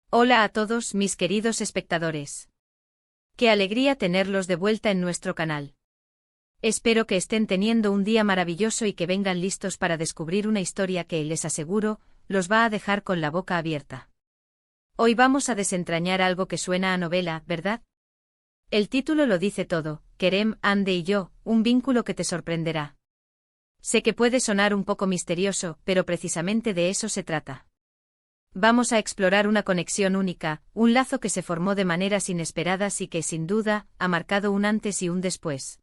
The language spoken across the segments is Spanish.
Hola a todos mis queridos espectadores. Qué alegría tenerlos de vuelta en nuestro canal. Espero que estén teniendo un día maravilloso y que vengan listos para descubrir una historia que, les aseguro, los va a dejar con la boca abierta. Hoy vamos a desentrañar algo que suena a novela, ¿verdad? El título lo dice todo: Kerem, Hande y yo, un vínculo que te sorprenderá. Sé que puede sonar un poco misterioso, pero precisamente de eso se trata. Vamos a explorar una conexión única, un lazo que se formó de maneras inesperadas y que, sin duda, ha marcado un antes y un después.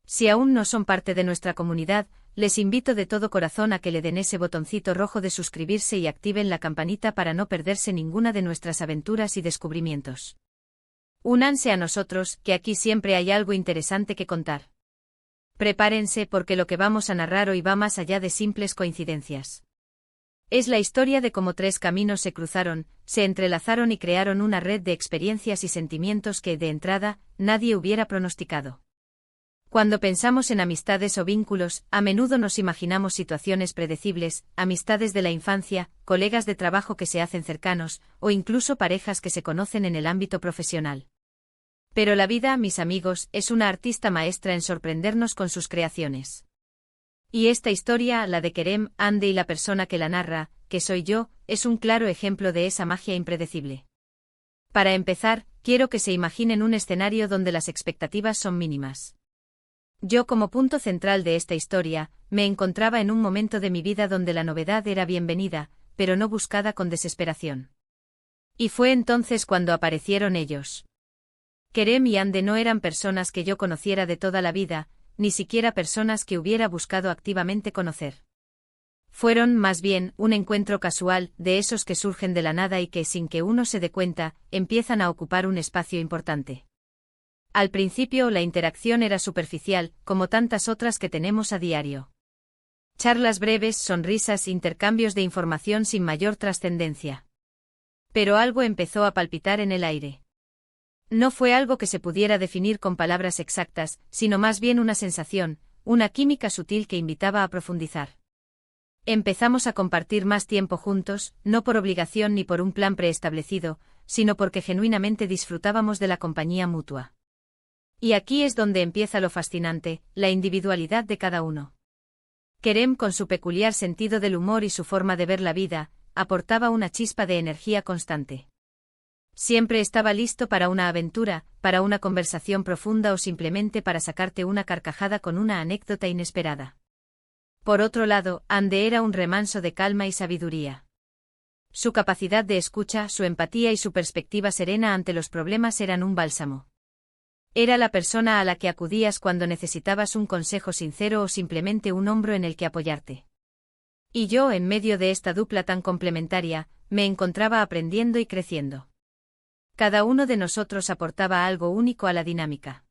Si aún no son parte de nuestra comunidad, les invito de todo corazón a que le den ese botoncito rojo de suscribirse y activen la campanita para no perderse ninguna de nuestras aventuras y descubrimientos. Únanse a nosotros, que aquí siempre hay algo interesante que contar. Prepárense porque lo que vamos a narrar hoy va más allá de simples coincidencias. Es la historia de cómo tres caminos se cruzaron, se entrelazaron y crearon una red de experiencias y sentimientos que, de entrada, nadie hubiera pronosticado. Cuando pensamos en amistades o vínculos, a menudo nos imaginamos situaciones predecibles, amistades de la infancia, colegas de trabajo que se hacen cercanos, o incluso parejas que se conocen en el ámbito profesional. Pero la vida, mis amigos, es una artista maestra en sorprendernos con sus creaciones. Y esta historia, la de Kerem, Hande y la persona que la narra, que soy yo, es un claro ejemplo de esa magia impredecible. Para empezar, quiero que se imaginen un escenario donde las expectativas son mínimas. Yo, como punto central de esta historia, me encontraba en un momento de mi vida donde la novedad era bienvenida, pero no buscada con desesperación. Y fue entonces cuando aparecieron ellos. Kerem y Hande no eran personas que yo conociera de toda la vida, ni siquiera personas que hubiera buscado activamente conocer. Fueron, más bien, un encuentro casual, de esos que surgen de la nada y que, sin que uno se dé cuenta, empiezan a ocupar un espacio importante. Al principio la interacción era superficial, como tantas otras que tenemos a diario. Charlas breves, sonrisas, intercambios de información sin mayor trascendencia. Pero algo empezó a palpitar en el aire. No fue algo que se pudiera definir con palabras exactas, sino más bien una sensación, una química sutil que invitaba a profundizar. Empezamos a compartir más tiempo juntos, no por obligación ni por un plan preestablecido, sino porque genuinamente disfrutábamos de la compañía mutua. Y aquí es donde empieza lo fascinante, la individualidad de cada uno. Kerem, con su peculiar sentido del humor y su forma de ver la vida, aportaba una chispa de energía constante. Siempre estaba listo para una aventura, para una conversación profunda o simplemente para sacarte una carcajada con una anécdota inesperada. Por otro lado, Hande era un remanso de calma y sabiduría. Su capacidad de escucha, su empatía y su perspectiva serena ante los problemas eran un bálsamo. Era la persona a la que acudías cuando necesitabas un consejo sincero o simplemente un hombro en el que apoyarte. Y yo, en medio de esta dupla tan complementaria, me encontraba aprendiendo y creciendo. Cada uno de nosotros aportaba algo único a la dinámica.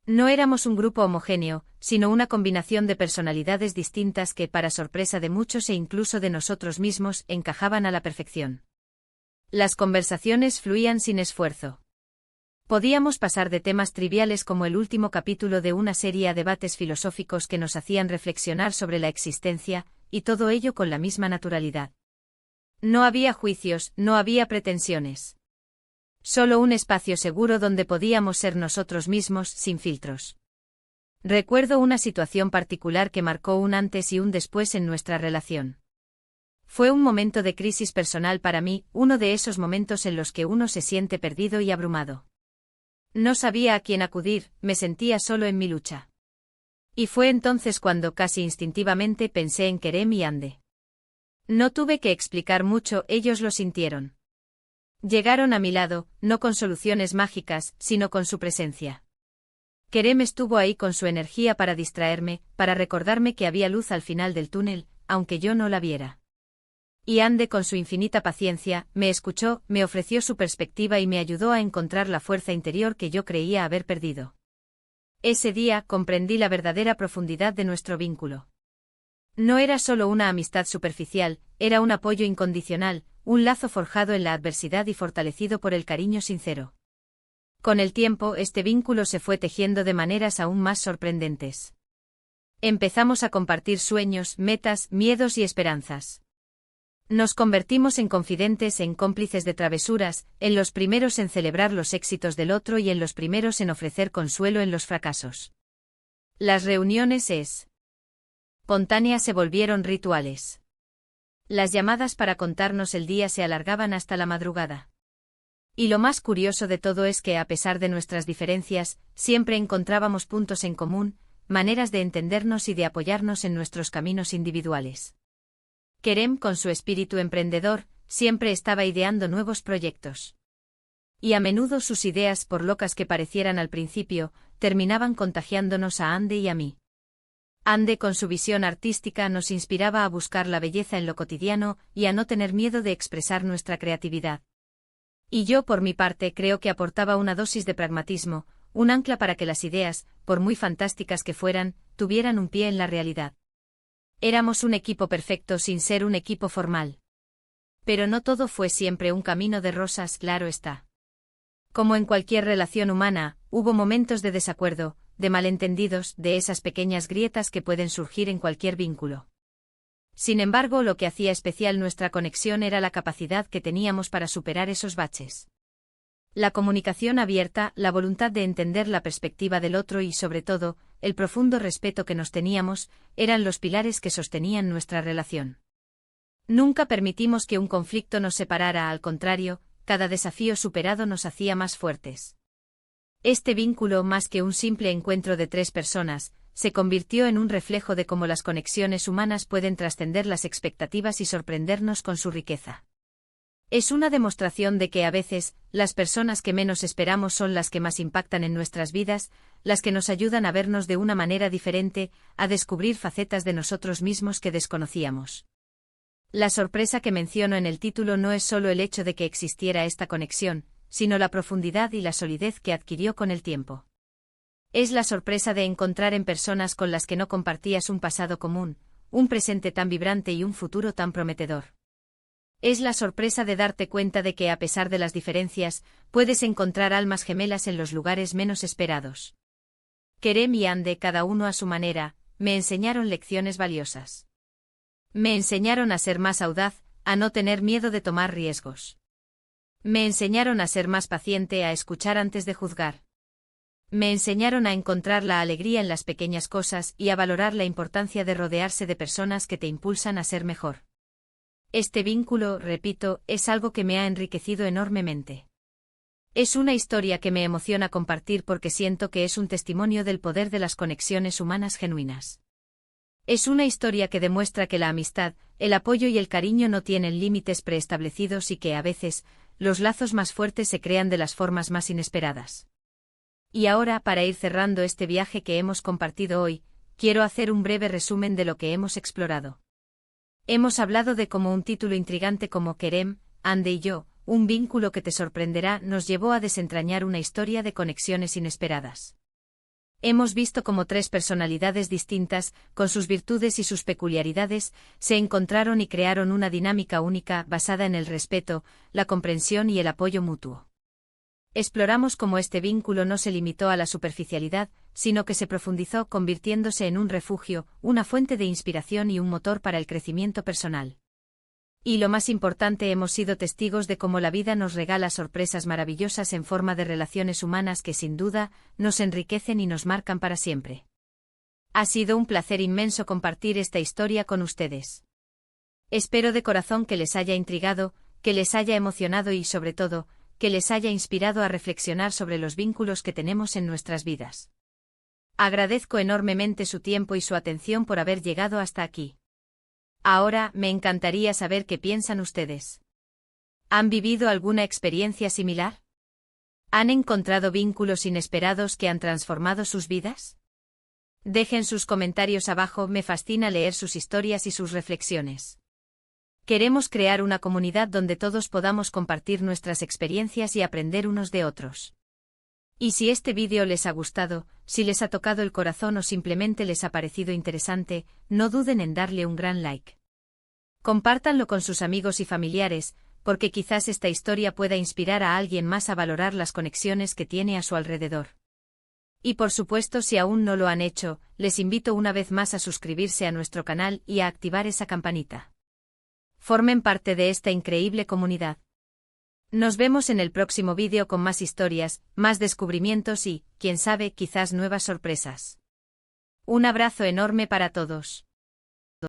No éramos un grupo homogéneo, sino una combinación de personalidades distintas que, para sorpresa de muchos e incluso de nosotros mismos, encajaban a la perfección. Las conversaciones fluían sin esfuerzo. Podíamos pasar de temas triviales como el último capítulo de una serie a debates filosóficos que nos hacían reflexionar sobre la existencia, y todo ello con la misma naturalidad. No había juicios, no había pretensiones. Solo un espacio seguro donde podíamos ser nosotros mismos, sin filtros. Recuerdo una situación particular que marcó un antes y un después en nuestra relación. Fue un momento de crisis personal para mí, uno de esos momentos en los que uno se siente perdido y abrumado. No sabía a quién acudir, me sentía solo en mi lucha. Y fue entonces cuando, casi instintivamente, pensé en Kerem y Hande. No tuve que explicar mucho, ellos lo sintieron. Llegaron a mi lado, no con soluciones mágicas, sino con su presencia. Kerem estuvo ahí con su energía para distraerme, para recordarme que había luz al final del túnel, aunque yo no la viera. Y Hande, con su infinita paciencia, me escuchó, me ofreció su perspectiva y me ayudó a encontrar la fuerza interior que yo creía haber perdido. Ese día comprendí la verdadera profundidad de nuestro vínculo. No era solo una amistad superficial, era un apoyo incondicional, un lazo forjado en la adversidad y fortalecido por el cariño sincero. Con el tiempo, este vínculo se fue tejiendo de maneras aún más sorprendentes. Empezamos a compartir sueños, metas, miedos y esperanzas. Nos convertimos en confidentes, en cómplices de travesuras, en los primeros en celebrar los éxitos del otro y en los primeros en ofrecer consuelo en los fracasos. Las reuniones espontáneas se volvieron rituales. Las llamadas para contarnos el día se alargaban hasta la madrugada. Y lo más curioso de todo es que, a pesar de nuestras diferencias, siempre encontrábamos puntos en común, maneras de entendernos y de apoyarnos en nuestros caminos individuales. Kerem, con su espíritu emprendedor, siempre estaba ideando nuevos proyectos. Y a menudo sus ideas, por locas que parecieran al principio, terminaban contagiándonos a Ande y a mí. Ande, con su visión artística, nos inspiraba a buscar la belleza en lo cotidiano y a no tener miedo de expresar nuestra creatividad. Y yo, por mi parte, creo que aportaba una dosis de pragmatismo, un ancla para que las ideas, por muy fantásticas que fueran, tuvieran un pie en la realidad. Éramos un equipo perfecto sin ser un equipo formal. Pero no todo fue siempre un camino de rosas, claro está. Como en cualquier relación humana, hubo momentos de desacuerdo, de malentendidos, de esas pequeñas grietas que pueden surgir en cualquier vínculo. Sin embargo, lo que hacía especial nuestra conexión era la capacidad que teníamos para superar esos baches. La comunicación abierta, la voluntad de entender la perspectiva del otro y, sobre todo, el profundo respeto que nos teníamos, eran los pilares que sostenían nuestra relación. Nunca permitimos que un conflicto nos separara, al contrario, cada desafío superado nos hacía más fuertes. Este vínculo, más que un simple encuentro de tres personas, se convirtió en un reflejo de cómo las conexiones humanas pueden trascender las expectativas y sorprendernos con su riqueza. Es una demostración de que a veces, las personas que menos esperamos son las que más impactan en nuestras vidas, las que nos ayudan a vernos de una manera diferente, a descubrir facetas de nosotros mismos que desconocíamos. La sorpresa que menciono en el título no es solo el hecho de que existiera esta conexión, sino la profundidad y la solidez que adquirió con el tiempo. Es la sorpresa de encontrar en personas con las que no compartías un pasado común, un presente tan vibrante y un futuro tan prometedor. Es la sorpresa de darte cuenta de que, a pesar de las diferencias, puedes encontrar almas gemelas en los lugares menos esperados. Kerem y Ande, cada uno a su manera, me enseñaron lecciones valiosas. Me enseñaron a ser más audaz, a no tener miedo de tomar riesgos. Me enseñaron a ser más paciente, a escuchar antes de juzgar. Me enseñaron a encontrar la alegría en las pequeñas cosas y a valorar la importancia de rodearse de personas que te impulsan a ser mejor. Este vínculo, repito, es algo que me ha enriquecido enormemente. Es una historia que me emociona compartir porque siento que es un testimonio del poder de las conexiones humanas genuinas. Es una historia que demuestra que la amistad, el apoyo y el cariño no tienen límites preestablecidos y que, a veces, los lazos más fuertes se crean de las formas más inesperadas. Y ahora, para ir cerrando este viaje que hemos compartido hoy, quiero hacer un breve resumen de lo que hemos explorado. Hemos hablado de cómo un título intrigante como Kerem, Ande y yo, un vínculo que te sorprenderá, nos llevó a desentrañar una historia de conexiones inesperadas. Hemos visto cómo tres personalidades distintas, con sus virtudes y sus peculiaridades, se encontraron y crearon una dinámica única basada en el respeto, la comprensión y el apoyo mutuo. Exploramos cómo este vínculo no se limitó a la superficialidad, sino que se profundizó, convirtiéndose en un refugio, una fuente de inspiración y un motor para el crecimiento personal. Y lo más importante, hemos sido testigos de cómo la vida nos regala sorpresas maravillosas en forma de relaciones humanas que, sin duda, nos enriquecen y nos marcan para siempre. Ha sido un placer inmenso compartir esta historia con ustedes. Espero de corazón que les haya intrigado, que les haya emocionado y, sobre todo, que les haya inspirado a reflexionar sobre los vínculos que tenemos en nuestras vidas. Agradezco enormemente su tiempo y su atención por haber llegado hasta aquí. Ahora, me encantaría saber qué piensan ustedes. ¿Han vivido alguna experiencia similar? ¿Han encontrado vínculos inesperados que han transformado sus vidas? Dejen sus comentarios abajo, me fascina leer sus historias y sus reflexiones. Queremos crear una comunidad donde todos podamos compartir nuestras experiencias y aprender unos de otros. Y si este vídeo les ha gustado, si les ha tocado el corazón o simplemente les ha parecido interesante, no duden en darle un gran like. Compártanlo con sus amigos y familiares, porque quizás esta historia pueda inspirar a alguien más a valorar las conexiones que tiene a su alrededor. Y por supuesto, si aún no lo han hecho, les invito una vez más a suscribirse a nuestro canal y a activar esa campanita. Formen parte de esta increíble comunidad. Nos vemos en el próximo vídeo con más historias, más descubrimientos y, quién sabe, quizás nuevas sorpresas. Un abrazo enorme para todos.